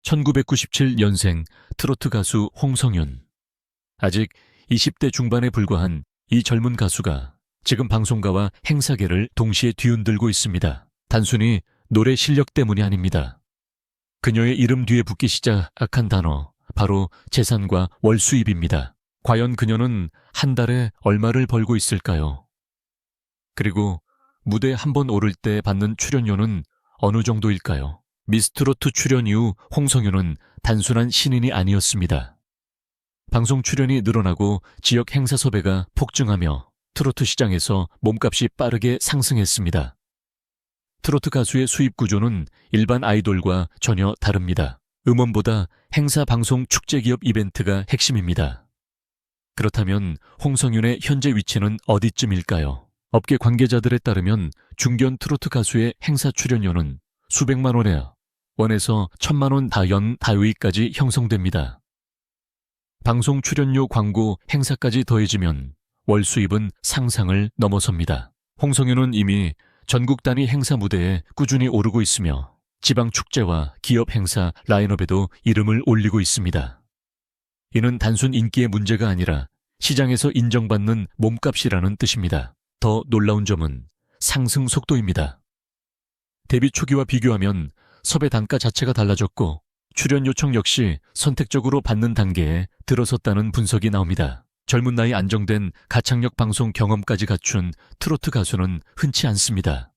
1997년생 트로트 가수 홍성윤. 아직 20대 중반에 불과한 이 젊은 가수가 지금 방송가와 행사계를 동시에 뒤흔들고 있습니다. 단순히 노래 실력 때문이 아닙니다. 그녀의 이름 뒤에 붙기 시작한 단어, 바로 재산과 월 수입입니다. 과연 그녀는 한 달에 얼마를 벌고 있을까요? 그리고 무대 한 번 오를 때 받는 출연료는 어느 정도일까요? 미스트롯트 출연 이후 홍성윤은 단순한 신인이 아니었습니다. 방송 출연이 늘어나고 지역 행사 섭외가 폭증하며 트로트 시장에서 몸값이 빠르게 상승했습니다. 트로트 가수의 수입 구조는 일반 아이돌과 전혀 다릅니다. 음원보다 행사 방송 축제 기업 이벤트가 핵심입니다. 그렇다면 홍성윤의 현재 위치는 어디쯤일까요? 업계 관계자들에 따르면 중견 트로트 가수의 행사 출연료는 수백만 원에서 1,000만 원 다유이까지 형성됩니다. 방송 출연료, 광고, 행사까지 더해지면 월 수입은 상상을 넘어섭니다. 홍성윤은 이미 전국 단위 행사 무대에 꾸준히 오르고 있으며 지방 축제와 기업 행사 라인업에도 이름을 올리고 있습니다. 이는 단순 인기의 문제가 아니라 시장에서 인정받는 몸값이라는 뜻입니다. 더 놀라운 점은 상승 속도입니다. 데뷔 초기와 비교하면 섭외 단가 자체가 달라졌고 출연 요청 역시 선택적으로 받는 단계에 들어섰다는 분석이 나옵니다. 젊은 나이 안정된 가창력 방송 경험까지 갖춘 트로트 가수는 흔치 않습니다.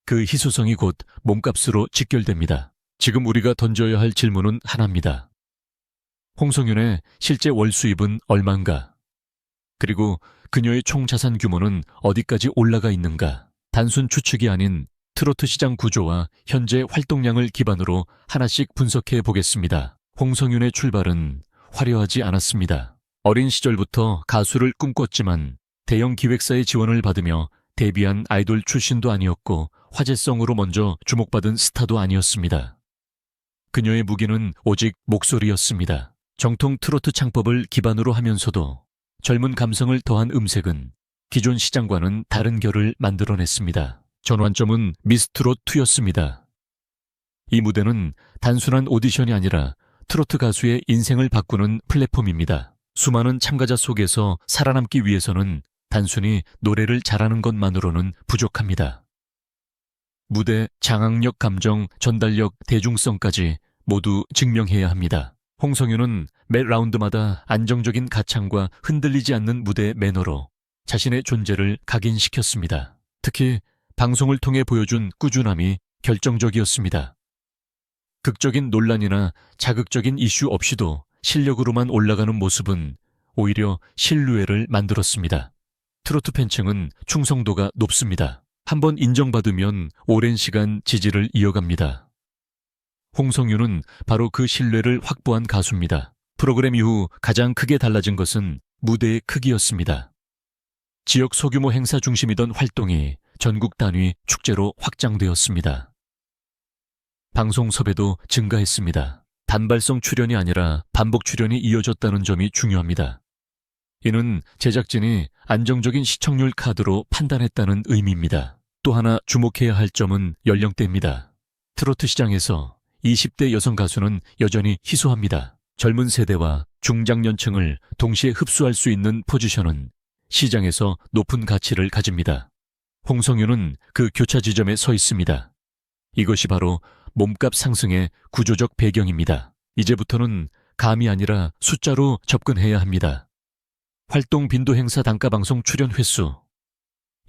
그 희소성이 곧 몸값으로 직결됩니다. 지금 우리가 던져야 할 질문은 하나입니다. 홍성윤의 실제 월 수입은 얼마인가? 그리고 그녀의 총 자산 규모는 어디까지 올라가 있는가? 단순 추측이 아닌 트로트 시장 구조와 현재 활동량을 기반으로 하나씩 분석해 보겠습니다. 홍성윤의 출발은 화려하지 않았습니다. 어린 시절부터 가수를 꿈꿨지만 대형 기획사의 지원을 받으며 데뷔한 아이돌 출신도 아니었고 화제성으로 먼저 주목받은 스타도 아니었습니다. 그녀의 무기는 오직 목소리였습니다. 정통 트로트 창법을 기반으로 하면서도 젊은 감성을 더한 음색은 기존 시장과는 다른 결을 만들어냈습니다. 전환점은 미스트롯2였습니다. 이 무대는 단순한 오디션이 아니라 트로트 가수의 인생을 바꾸는 플랫폼입니다. 수많은 참가자 속에서 살아남기 위해서는 단순히 노래를 잘하는 것만으로는 부족합니다. 무대, 장악력, 감정, 전달력, 대중성까지 모두 증명해야 합니다. 홍성윤은 매 라운드마다 안정적인 가창과 흔들리지 않는 무대 매너로 자신의 존재를 각인시켰습니다. 특히 방송을 통해 보여준 꾸준함이 결정적이었습니다. 극적인 논란이나 자극적인 이슈 없이도 실력으로만 올라가는 모습은 오히려 신뢰를 만들었습니다. 트로트 팬층은 충성도가 높습니다. 한번 인정받으면 오랜 시간 지지를 이어갑니다. 홍성윤은 바로 그 신뢰를 확보한 가수입니다. 프로그램 이후 가장 크게 달라진 것은 무대의 크기였습니다. 지역 소규모 행사 중심이던 활동이 전국 단위 축제로 확장되었습니다. 방송 섭외도 증가했습니다. 단발성 출연이 아니라 반복 출연이 이어졌다는 점이 중요합니다. 이는 제작진이 안정적인 시청률 카드로 판단했다는 의미입니다. 또 하나 주목해야 할 점은 연령대입니다. 트로트 시장에서 20대 여성 가수는 여전히 희소합니다. 젊은 세대와 중장년층을 동시에 흡수할 수 있는 포지션은 시장에서 높은 가치를 가집니다. 홍성윤은 그 교차 지점에 서 있습니다. 이것이 바로 몸값 상승의 구조적 배경입니다. 이제부터는 감이 아니라 숫자로 접근해야 합니다. 활동 빈도, 행사 단가, 방송 출연 횟수.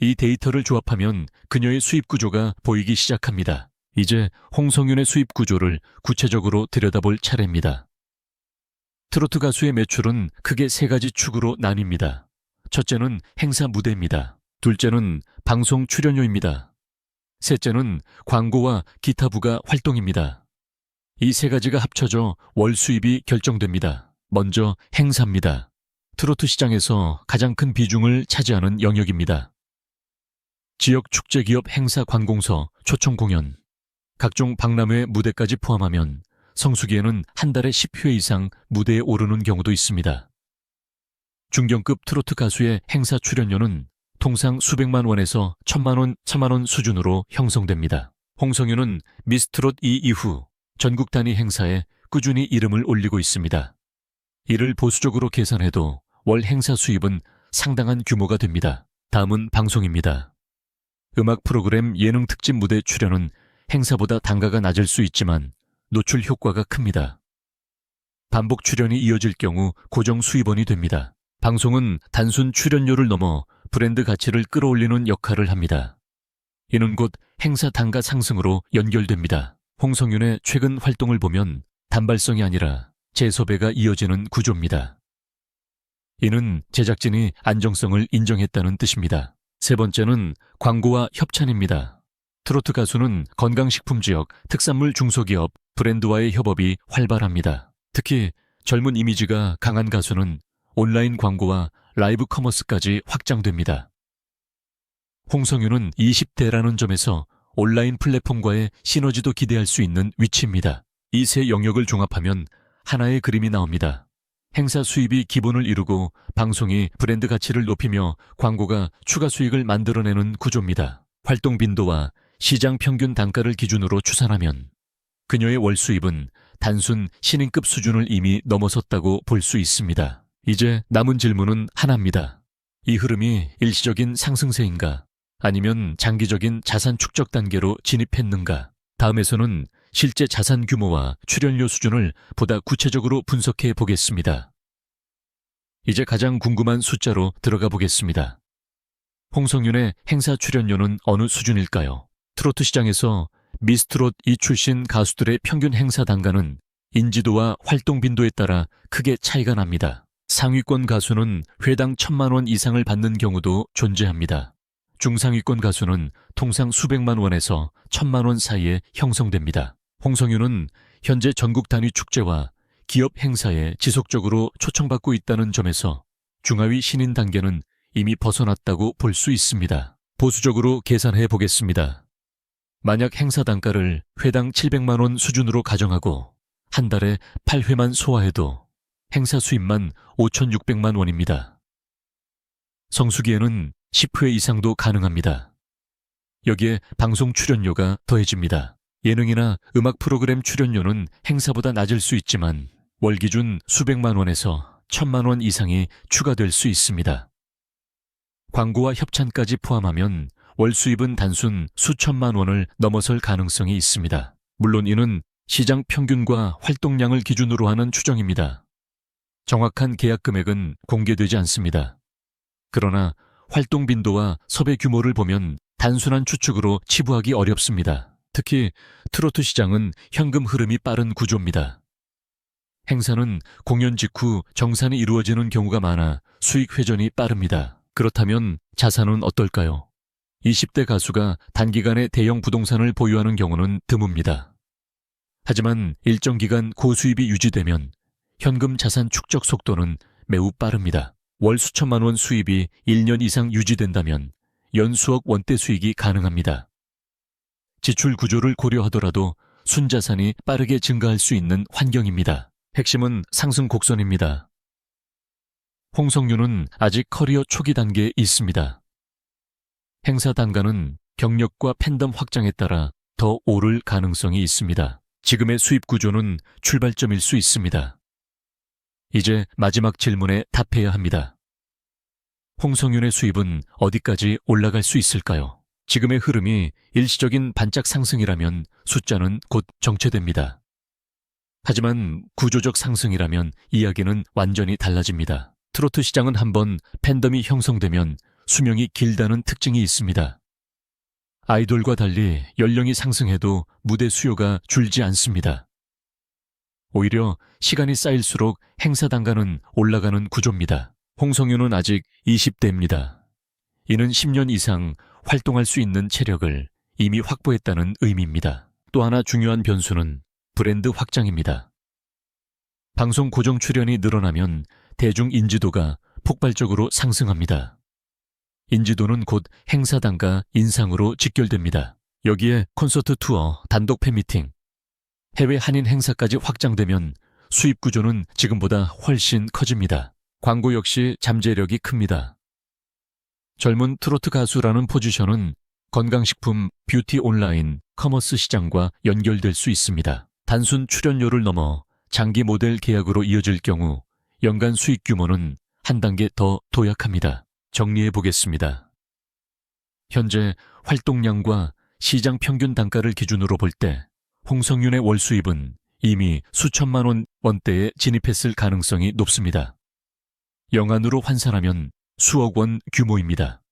이 데이터를 조합하면 그녀의 수입 구조가 보이기 시작합니다. 이제 홍성윤의 수입 구조를 구체적으로 들여다볼 차례입니다. 트로트 가수의 매출은 크게 세 가지 축으로 나뉩니다. 첫째는 행사 무대입니다. 둘째는 방송 출연료입니다. 셋째는 광고와 기타 부가 활동입니다. 이 세 가지가 합쳐져 월 수입이 결정됩니다. 먼저 행사입니다. 트로트 시장에서 가장 큰 비중을 차지하는 영역입니다. 지역 축제, 기업 행사, 관공서, 초청 공연, 각종 박람회 무대까지 포함하면 성수기에는 한 달에 10회 이상 무대에 오르는 경우도 있습니다. 중견급 트로트 가수의 행사 출연료는 통상 수백만 원에서 1,000만 원 수준으로 형성됩니다. 홍성윤은 미스트롯 2 이후 전국 단위 행사에 꾸준히 이름을 올리고 있습니다. 이를 보수적으로 계산해도 월 행사 수입은 상당한 규모가 됩니다. 다음은 방송입니다. 음악 프로그램 예능 특집 무대 출연은 행사보다 단가가 낮을 수 있지만 노출 효과가 큽니다. 반복 출연이 이어질 경우 고정 수입원이 됩니다. 방송은 단순 출연료를 넘어 브랜드 가치를 끌어올리는 역할을 합니다. 이는 곧 행사 단가 상승으로 연결됩니다. 홍성윤의 최근 활동을 보면 단발성이 아니라 재섭외가 이어지는 구조입니다. 이는 제작진이 안정성을 인정했다는 뜻입니다. 세 번째는 광고와 협찬입니다. 트로트 가수는 건강식품 지역, 특산물 중소기업, 브랜드와의 협업이 활발합니다. 특히 젊은 이미지가 강한 가수는 온라인 광고와 라이브 커머스까지 확장됩니다. 홍성윤은 20대라는 점에서 온라인 플랫폼과의 시너지도 기대할 수 있는 위치입니다. 이 세 영역을 종합하면 하나의 그림이 나옵니다. 행사 수입이 기본을 이루고 방송이 브랜드 가치를 높이며 광고가 추가 수익을 만들어내는 구조입니다. 활동 빈도와 시장 평균 단가를 기준으로 추산하면 그녀의 월 수입은 단순 신인급 수준을 이미 넘어섰다고 볼 수 있습니다. 이제 남은 질문은 하나입니다. 이 흐름이 일시적인 상승세인가? 아니면 장기적인 자산 축적 단계로 진입했는가? 다음에서는 실제 자산 규모와 출연료 수준을 보다 구체적으로 분석해 보겠습니다. 이제 가장 궁금한 숫자로 들어가 보겠습니다. 홍성윤의 행사 출연료는 어느 수준일까요? 트로트 시장에서 미스트롯 2 출신 가수들의 평균 행사 단가는 인지도와 활동 빈도에 따라 크게 차이가 납니다. 상위권 가수는 회당 1,000만 원 이상을 받는 경우도 존재합니다. 중상위권 가수는 통상 수백만 원에서 1,000만 원 사이에 형성됩니다. 홍성윤은 현재 전국 단위 축제와 기업 행사에 지속적으로 초청받고 있다는 점에서 중하위 신인 단계는 이미 벗어났다고 볼 수 있습니다. 보수적으로 계산해 보겠습니다. 만약 행사 단가를 회당 700만 원 수준으로 가정하고 한 달에 8회만 소화해도 행사 수입만 5,600만 원입니다. 성수기에는 10회 이상도 가능합니다. 여기에 방송 출연료가 더해집니다. 예능이나 음악 프로그램 출연료는 행사보다 낮을 수 있지만 월 기준 수백만 원에서 1,000만 원 이상이 추가될 수 있습니다. 광고와 협찬까지 포함하면 월 수입은 단순 수천만 원을 넘어설 가능성이 있습니다. 물론 이는 시장 평균과 활동량을 기준으로 하는 추정입니다. 정확한 계약 금액은 공개되지 않습니다. 그러나 활동 빈도와 섭외 규모를 보면 단순한 추측으로 치부하기 어렵습니다. 특히 트로트 시장은 현금 흐름이 빠른 구조입니다. 행사는 공연 직후 정산이 이루어지는 경우가 많아 수익 회전이 빠릅니다. 그렇다면 자산은 어떨까요? 20대 가수가 단기간에 대형 부동산을 보유하는 경우는 드뭅니다. 하지만 일정 기간 고수입이 유지되면 현금 자산 축적 속도는 매우 빠릅니다. 월 수천만 원 수입이 1년 이상 유지된다면 연수억 원대 수익이 가능합니다. 지출 구조를 고려하더라도 순자산이 빠르게 증가할 수 있는 환경입니다. 핵심은 상승 곡선입니다. 홍성윤은 아직 커리어 초기 단계에 있습니다. 행사 단가는 경력과 팬덤 확장에 따라 더 오를 가능성이 있습니다. 지금의 수입 구조는 출발점일 수 있습니다. 이제 마지막 질문에 답해야 합니다. 홍성윤의 수입은 어디까지 올라갈 수 있을까요? 지금의 흐름이 일시적인 반짝 상승이라면 숫자는 곧 정체됩니다. 하지만 구조적 상승이라면 이야기는 완전히 달라집니다. 트로트 시장은 한번 팬덤이 형성되면 수명이 길다는 특징이 있습니다. 아이돌과 달리 연령이 상승해도 무대 수요가 줄지 않습니다. 오히려 시간이 쌓일수록 행사 단가는 올라가는 구조입니다. 홍성윤은 아직 20대입니다. 이는 10년 이상 활동할 수 있는 체력을 이미 확보했다는 의미입니다. 또 하나 중요한 변수는 브랜드 확장입니다. 방송 고정 출연이 늘어나면 대중 인지도가 폭발적으로 상승합니다. 인지도는 곧 행사 단가 인상으로 직결됩니다. 여기에 콘서트 투어, 단독 팬미팅, 해외 한인 행사까지 확장되면 수입 구조는 지금보다 훨씬 커집니다. 광고 역시 잠재력이 큽니다. 젊은 트로트 가수라는 포지션은 건강식품, 뷰티 온라인, 커머스 시장과 연결될 수 있습니다. 단순 출연료를 넘어 장기 모델 계약으로 이어질 경우 연간 수익 규모는 한 단계 더 도약합니다. 정리해 보겠습니다. 현재 활동량과 시장 평균 단가를 기준으로 볼 때 홍성윤의 월 수입은 이미 수천만 원대에 진입했을 가능성이 높습니다. 영안으로 환산하면 수억 원 규모입니다.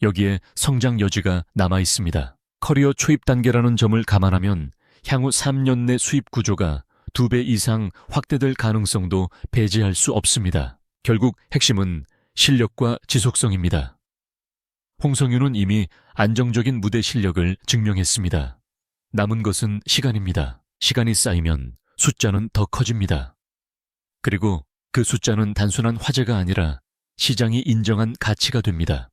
여기에 성장 여지가 남아 있습니다. 커리어 초입 단계라는 점을 감안하면 향후 3년 내 수입 구조가 2배 이상 확대될 가능성도 배제할 수 없습니다. 결국 핵심은 실력과 지속성입니다. 홍성윤은 이미 안정적인 무대 실력을 증명했습니다. 남은 것은 시간입니다. 시간이 쌓이면 숫자는 더 커집니다. 그리고 그 숫자는 단순한 화제가 아니라 시장이 인정한 가치가 됩니다.